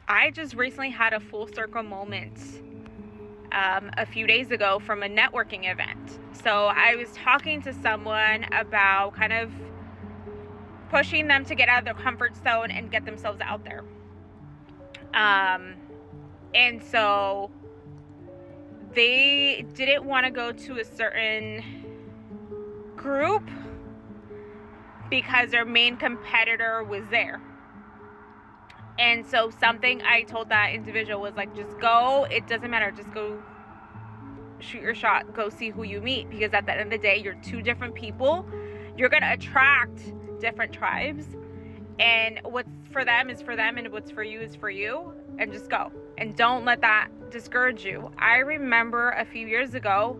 I just recently had a full circle moment a few days ago from a networking event. So I was talking to someone about kind of pushing them to get out of their comfort zone and get themselves out there. And so they didn't want to go to a certain group because their main competitor was there. And so something I told that individual was like, just go. It doesn't matter. Just go shoot your shot. Go see who you meet. Because at the end of the day, you're two different people. You're going to attract different tribes. And what's for them is for them. And what's for you is for you. And just go. And don't let that discourage you. I remember a few years ago,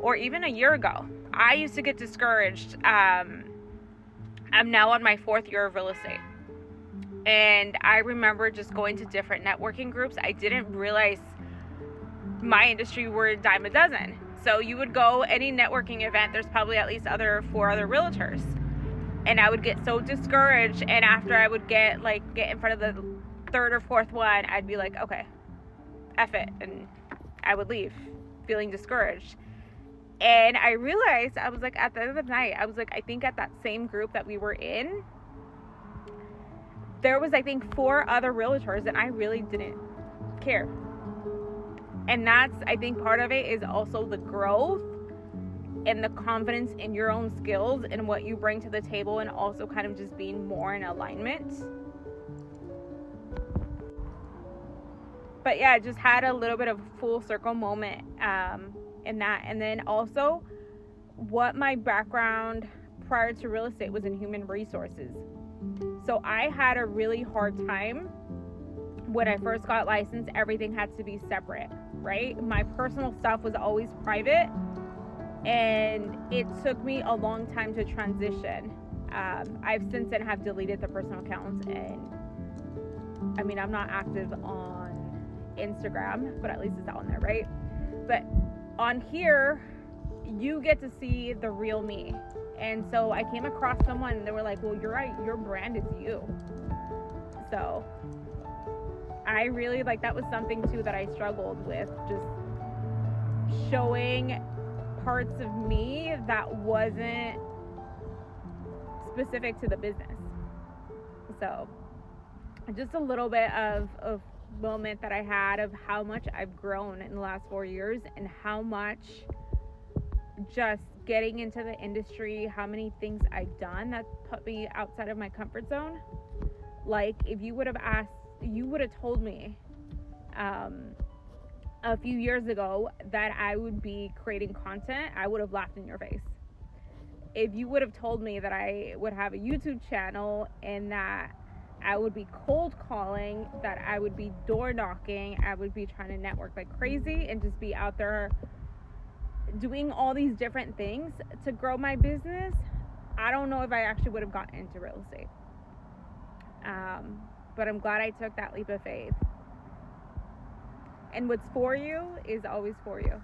or even a year ago, I used to get discouraged. I'm now on my 4th year of real estate. And I remember just going to different networking groups. I didn't realize my industry were a dime a dozen. So you would go any networking event, there's probably at least 4 other realtors. And I would get so discouraged. And after I would get in front of the 3rd or 4th one, I'd be like, okay, F it. And I would leave feeling discouraged. And I realized, I was like, at the end of the night, I was like, I think at that same group that we were in, there was, I think, 4 other realtors, and I really didn't care. And that's, I think, part of it is also the growth and the confidence in your own skills and what you bring to the table, and also kind of just being more in alignment. But yeah, I just had a little bit of full circle moment in that. And then also what my background prior to real estate was in human resources. So I had a really hard time when I first got licensed. Everything had to be separate, right? My personal stuff was always private, and it took me a long time to transition. I've since then have deleted the personal accounts, and I mean, I'm not active on Instagram, but at least it's on there, right? But on here, you get to see the real me. And so I came across someone, and they were like, well, you're right, your brand is you. So I really, that was something too that I struggled with, just showing parts of me that wasn't specific to the business. So just a little bit of moment that I had of how much I've grown in the last 4 years, and how much just getting into the industry, how many things I've done that put me outside of my comfort zone. Like, if you would have told me a few years ago that I would be creating content, I would have laughed in your face. If you would have told me that I would have a YouTube channel, and that I would be cold calling, that I would be door knocking, I would be trying to network like crazy and just be out there doing all these different things to grow my business, I don't know if I actually would have gotten into real estate. But I'm glad I took that leap of faith. And what's for you is always for you.